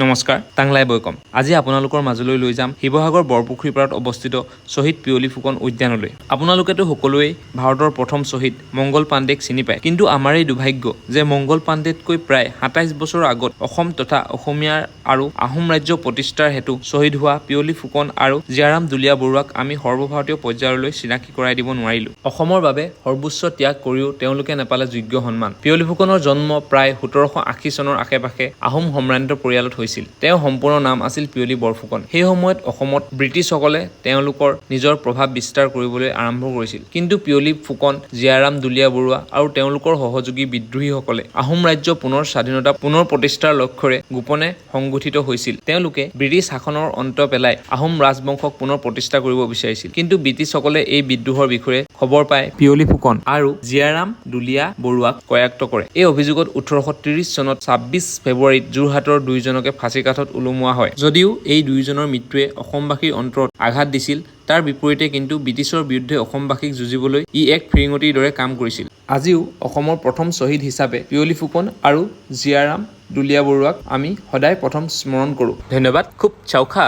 নমস্কাৰ, টাংলাই বৈকম। আজি আপোনালোকৰ মাজলৈ লৈ যাম শিৱসাগৰ বৰপুখুৰী পাৰত অৱস্থিত শ্বহীদ পিয়লি ফুকন উদ্যানলৈ। আপোনালোকেতো সকলোৱেই ভাৰতৰ প্ৰথম শ্বহীদ মংগল পাণ্ডেক চিনি পায়। কিন্তু আমাৰ এই দুৰ্ভাগ্য যে মংগল পাণ্ডেতকৈ প্ৰায় ২৭ বছৰ আগত অসম তথা অসমীয়াৰ আৰু আহোম ৰাজ্য প্ৰতিষ্ঠাৰ হেতু শ্বহীদ হোৱা পিয়লি ফুকন আৰু জীয়াৰাম দুলীয়া বৰুৱাক আমি সৰ্বভাৰতীয় পৰ্যায়লৈ চিনাকি কৰাই দিব নোৱাৰিলো। অসমৰ বাবে সৰ্বোচ্চ ত্যাগ কৰিও তেওঁলোকে নাপালে যোগ্য সন্মান। পিয়লি ফুকনৰ জন্ম প্ৰায় ১৭৮০ চনৰ আশে-পাশে আহোম সম্ভ্ৰান্ত পৰিয়ালত হৈছিল। তেওঁ সম্পূৰ্ণ নাম আছিল পিয়লি বৰফুকন। সেই সময়ত অসমত ব্ৰিটিছসকলে তেওঁলোকৰ নিজৰ প্ৰভাৱ বিস্তাৰ কৰিবলৈ আৰম্ভ কৰিছিল। কিন্তু পিয়লি ফুকন, জীয়াৰাম দুলীয়া বৰুৱা আৰু তেওঁলোকৰ সহযোগী বিদ্ৰোহীসকলে আহোম ৰাজ্য পুনৰ স্বাধীনতা পুনৰ প্ৰতিষ্ঠাৰ লক্ষ্যৰে গোপনে সংগঠিত হৈছিল। তেওঁলোকে ব্ৰিটিছ শাসনৰ অন্ত পেলাই আহোম ৰাজবংশক পুনৰ প্ৰতিষ্ঠা কৰিব বিচাৰিছিল। কিন্তু ব্ৰিটিছসকলে এই বিদ্ৰোহৰ বিষয়ে খবৰ পাই পিয়লি ফুকন আৰু জীয়াৰাম দুলীয়া বৰুৱাক কৰায়ত্ব কৰে। এই অভিযোগত ১৮৩০ চনত ২৬ ফেব্ৰুৱাৰীত যোৰহাটৰ দুয়োজনকে ফাঁচী কাঠত ওলোমোৱা হয়। যদিও এই দুয়োজনৰ মৃত্যুৱে অসমবাসীৰ অন্তৰত আঘাত দিছিল, তাৰ বিপৰীতে কিন্তু ব্ৰিটিছৰ বিৰুদ্ধে অসমবাসীক যুঁজিবলৈ ই এক ফিৰিঙতিৰ দৰে কাম কৰিছিল। আজিও অসমৰ প্ৰথম শ্বহীদ হিচাপে পিয়লি ফুকন আৰু জীয়াৰাম দুলীয়া বৰুৱাক আমি সদায় প্ৰথম স্মৰণ কৰোঁ। ধন্যবাদ। খুব চাওখা।